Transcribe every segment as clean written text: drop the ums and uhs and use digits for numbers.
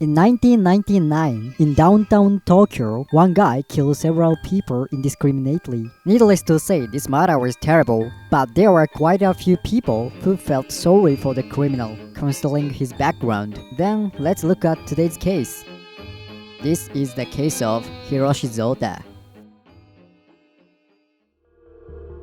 In 1999, in downtown Tokyo, one guy killed several people indiscriminately. Needless to say, this matter was terrible, but there were quite a few people who felt sorry for the criminal, considering his background. Then, let's look at today's case. This is the case of Hiroshi Zota.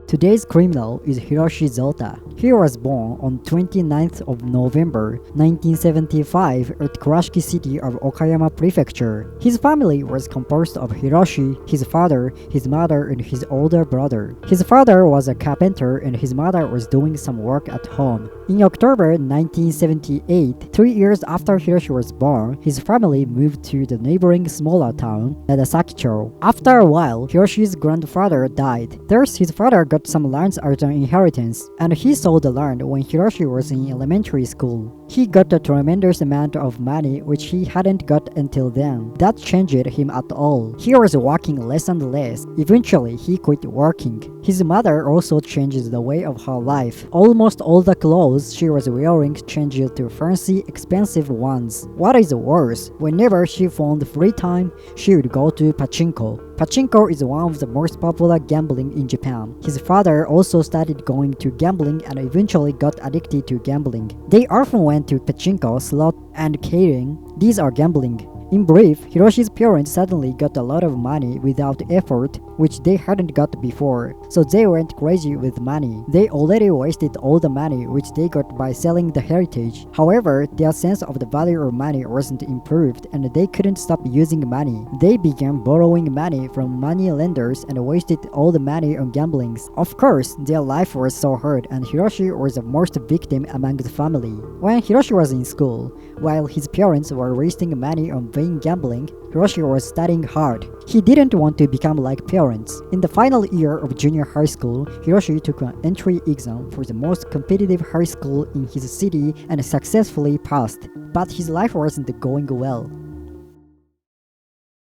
Today's criminal is Hiroshi Zota. He was born on 29th of November 1975 at Kurashiki City of Okayama Prefecture. His family was composed of Hiroshi, his father, his mother, and his older brother. His father was a carpenter and his mother was doing some work at home. In October 1978, 3 years after Hiroshi was born, his family moved to the neighboring smaller town, Nadasakicho. After a while, Hiroshi's grandfather died. Thus, his father got some lands as an inheritance, and he sold the land when Hiroshi was in elementary school. He got a tremendous amount of money which he hadn't got until then. That changed him at all. He was working less and less. Eventually, he quit working. His mother also changed the way of her life. Almost all the clothes she was wearing changed to fancy, expensive ones. What is worse, whenever she found free time, she would go to pachinko. Pachinko is one of the most popular gambling in Japan. His father also started going to gambling and eventually got addicted to gambling. They often went to pachinko, slot, and catering. These are gambling. In brief, Hiroshi's parents suddenly got a lot of money without effort, which they hadn't got before, so they went crazy with money. They already wasted all the money which they got by selling the heritage. However, their sense of the value of money wasn't improved and they couldn't stop using money. They began borrowing money from money lenders and wasted all the money on gambling. Of course, their life was so hard and Hiroshi was the most victim among the family. When Hiroshi was in school, while his parents were wasting money on vain gambling, Hiroshi was studying hard. He didn't want to become like parents. In the final year of junior high school, Hiroshi took an entry exam for the most competitive high school in his city and successfully passed. But his life wasn't going well.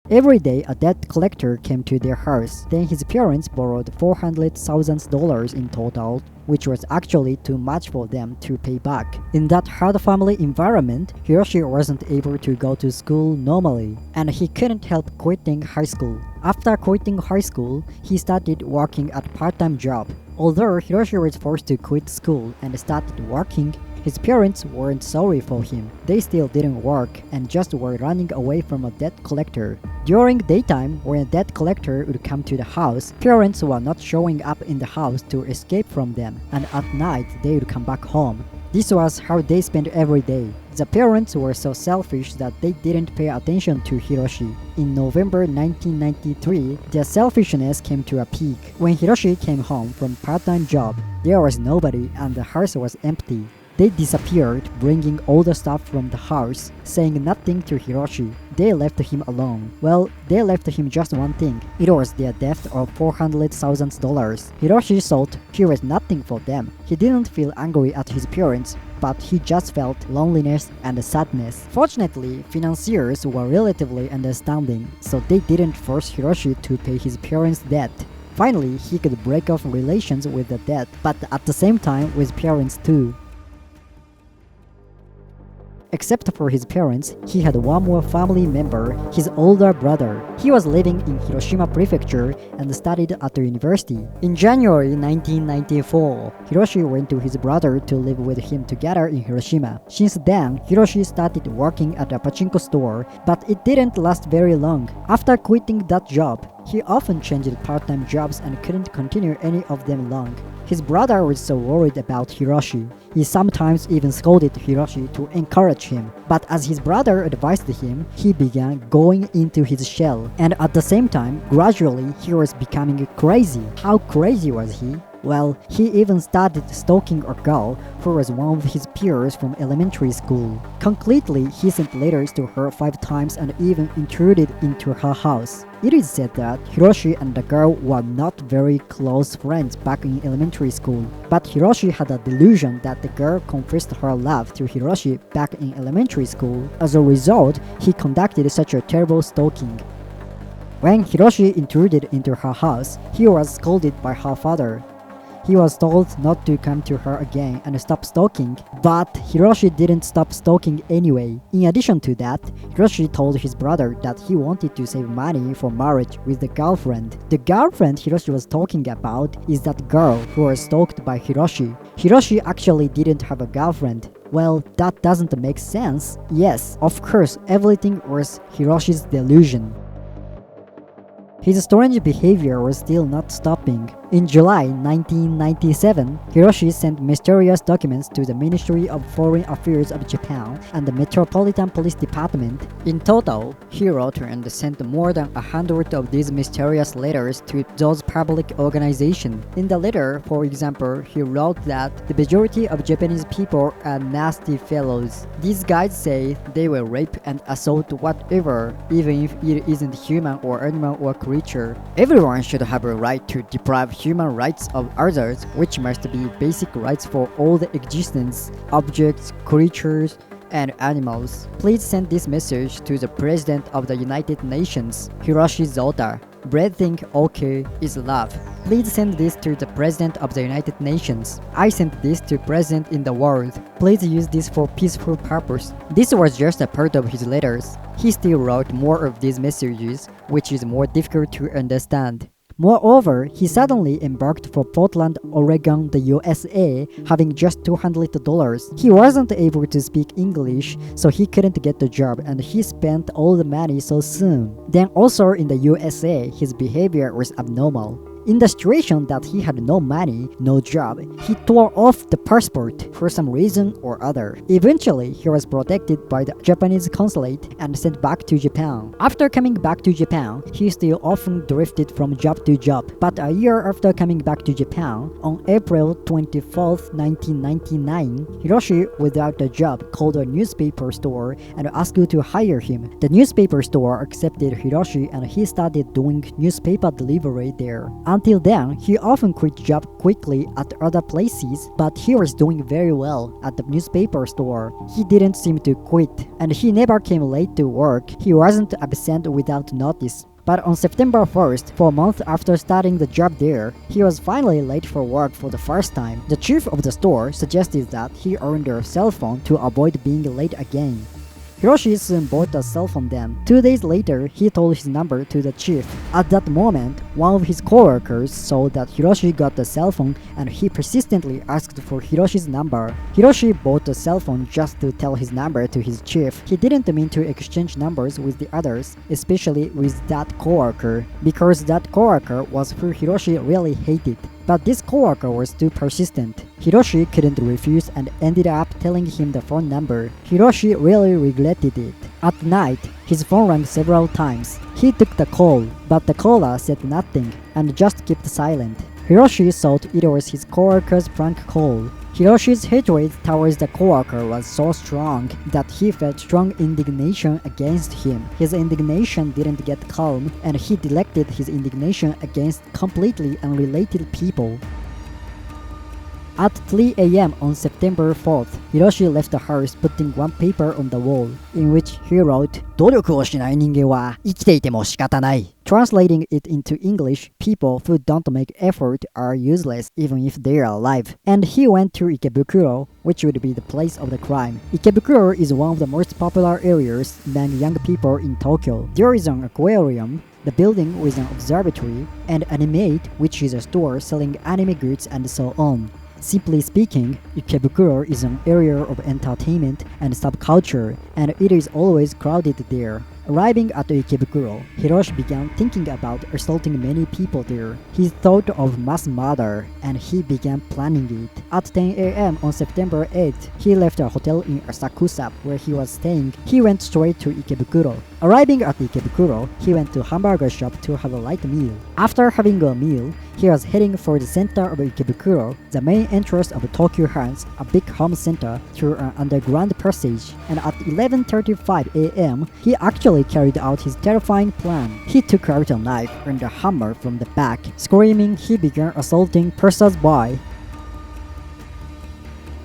Every day, a debt collector came to their house. Then his parents borrowed $400,000 in total, which was actually too much for them to pay back. In that hard family environment, Hiroshi wasn't able to go to school normally, and he couldn't help quitting high school. After quitting high school, he started working at a part-time job. Although Hiroshi was forced to quit school and started working, his parents weren't sorry for him. They still didn't work and just were running away from a debt collector. During daytime, when a debt collector would come to the house, parents were not showing up in the house to escape from them, and at night they would come back home. This was how they spent every day. The parents were so selfish that they didn't pay attention to Hiroshi. In November 1993, their selfishness came to a peak. When Hiroshi came home from part-time job, there was nobody and the house was empty. They disappeared, bringing all the stuff from the house, saying nothing to Hiroshi. They left him alone. Well, they left him just one thing. It was their debt of $400,000. Hiroshi thought he was nothing for them. He didn't feel angry at his parents, but he just felt loneliness and sadness. Fortunately, financiers were relatively understanding, so they didn't force Hiroshi to pay his parents' debt. Finally, he could break off relations with the debt, but at the same time with parents too. Except for his parents, he had one more family member, his older brother. He was living in Hiroshima Prefecture and studied at the university. In January 1994, Hiroshi went to his brother to live with him together in Hiroshima. Since then, Hiroshi started working at a pachinko store, but it didn't last very long. After quitting that job, he often changed part-time jobs and couldn't continue any of them long. His brother was so worried about Hiroshi. He sometimes even scolded Hiroshi to encourage him. But as his brother advised him, he began going into his shell. And at the same time, gradually, he was becoming crazy. How crazy was he? Well, he even started stalking a girl who was one of his peers from elementary school. Concretely, he sent letters to her 5 times and even intruded into her house. It is said that Hiroshi and the girl were not very close friends back in elementary school, but Hiroshi had a delusion that the girl confessed her love to Hiroshi back in elementary school. As a result, he conducted such a terrible stalking. When Hiroshi intruded into her house, he was scolded by her father. He was told not to come to her again and stop stalking, but Hiroshi didn't stop stalking anyway. In addition to that, Hiroshi told his brother that he wanted to save money for marriage with the girlfriend. The girlfriend Hiroshi was talking about is that girl who was stalked by Hiroshi. Hiroshi actually didn't have a girlfriend. Well, that doesn't make sense. Yes, of course, everything was Hiroshi's delusion. His strange behavior was still not stopping. In July 1997, Hiroshi sent mysterious documents to the Ministry of Foreign Affairs of Japan and the Metropolitan Police Department. In total, he wrote and sent more than 100 of these mysterious letters to those public organizations. In the letter, for example, he wrote that the majority of Japanese people are nasty fellows. These guys say they will rape and assault whatever, even if it isn't human or animal or creature. Everyone should have a right to deprive human rights of others, which must be basic rights for all the existence, objects, creatures, and animals. Please send this message to the President of the United Nations, Hiroshi Zota. Breathing okay is love. Please send this to the President of the United Nations. I sent this to President in the world. Please use this for peaceful purpose. This was just a part of his letters. He still wrote more of these messages, which is more difficult to understand. Moreover, he suddenly embarked for Portland, Oregon, the USA, having just $200. He wasn't able to speak English, so he couldn't get the job, and he spent all the money so soon. Then also in the USA, his behavior was abnormal. In the situation that he had no money, no job, he tore off the passport for some reason or other. Eventually, he was protected by the Japanese consulate and sent back to Japan. After coming back to Japan, he still often drifted from job to job. But a year after coming back to Japan, on April 24, 1999, Hiroshi, without a job, called a newspaper store and asked to hire him. The newspaper store accepted Hiroshi and he started doing newspaper delivery there. Until then, he often quit job quickly at other places, but he was doing very well at the newspaper store. He didn't seem to quit, and he never came late to work. He wasn't absent without notice. But on September 1st, 4 months after starting the job there, he was finally late for work for the first time. The chief of the store suggested that he earned a cell phone to avoid being late again. Hiroshi soon bought a cell phone then. 2 days later, he told his number to the chief. At that moment, one of his coworkers saw that Hiroshi got the cell phone and he persistently asked for Hiroshi's number. Hiroshi bought the cell phone just to tell his number to his chief. He didn't mean to exchange numbers with the others, especially with that coworker, because that coworker was who Hiroshi really hated. But this coworker was too persistent. Hiroshi couldn't refuse and ended up telling him the phone number. Hiroshi really regretted it. At night, his phone rang several times. He took the call, but the caller said nothing and just kept silent. Hiroshi thought it was his coworker's prank call. Hiroshi's hatred towards the coworker was so strong that he felt strong indignation against him. His indignation didn't get calm, and he directed his indignation against completely unrelated people. At 3 a.m. on September 4th, Hiroshi left the house putting one paper on the wall, in which he wrote, 努力をしない人間は生きていても仕方ない. Translating it into English, people who don't make effort are useless even if they are alive. And he went to Ikebukuro, which would be the place of the crime. Ikebukuro is one of the most popular areas among young people in Tokyo. There is an aquarium, the building with an observatory, and Animate, which is a store selling anime goods and so on. Simply speaking, Ikebukuro is an area of entertainment and subculture, and it is always crowded there. Arriving at Ikebukuro, Hiroshi began thinking about assaulting many people there. He thought of mass murder, and he began planning it. At 10 a.m. on September 8th, he left a hotel in Asakusa where he was staying. He went straight to Ikebukuro. Arriving at Ikebukuro, he went to a hamburger shop to have a light meal. After having a meal, he was heading for the center of Ikebukuro, the main entrance of Tokyo Hands, a big home center, through an underground passage. And at 11:35 a.m., he actually carried out his terrifying plan. He took out a knife and a hammer from the back. Screaming, he began assaulting passers-by.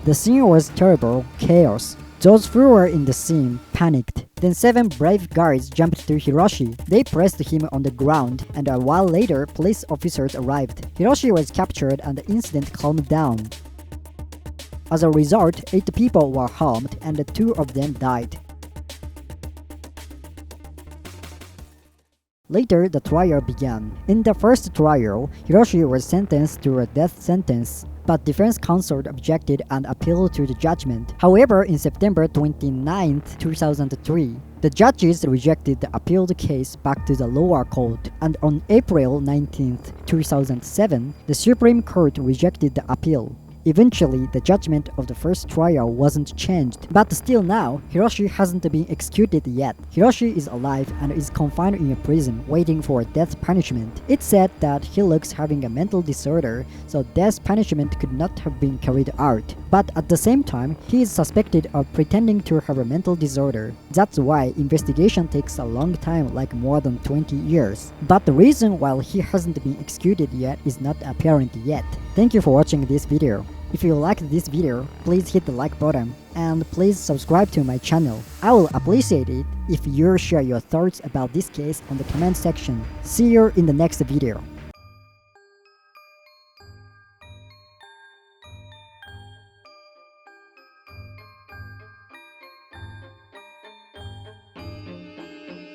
The scene was terrible chaos. Those who were in the scene panicked. Then 7 brave guards jumped to Hiroshi. They pressed him on the ground, and a while later, police officers arrived. Hiroshi was captured and the incident calmed down. As a result, 8 people were harmed and 2 of them died. Later, the trial began. In the first trial, Hiroshi was sentenced to a death sentence, but defense counsel objected and appealed to the judgment. However, in September 29, 2003, the judges rejected the appealed case back to the lower court, and on April 19, 2007, the Supreme Court rejected the appeal. Eventually, the judgment of the first trial wasn't changed, but still now, Hiroshi hasn't been executed yet. Hiroshi is alive and is confined in a prison waiting for death punishment. It's said that he looks having a mental disorder, so death punishment could not have been carried out. But at the same time, he is suspected of pretending to have a mental disorder. That's why investigation takes a long time, like more than 20 years. But the reason why he hasn't been executed yet is not apparent yet. Thank you for watching this video. If you liked this video, please hit the like button and please subscribe to my channel. I will appreciate it if you share your thoughts about this case on the comment section. See you in the next video.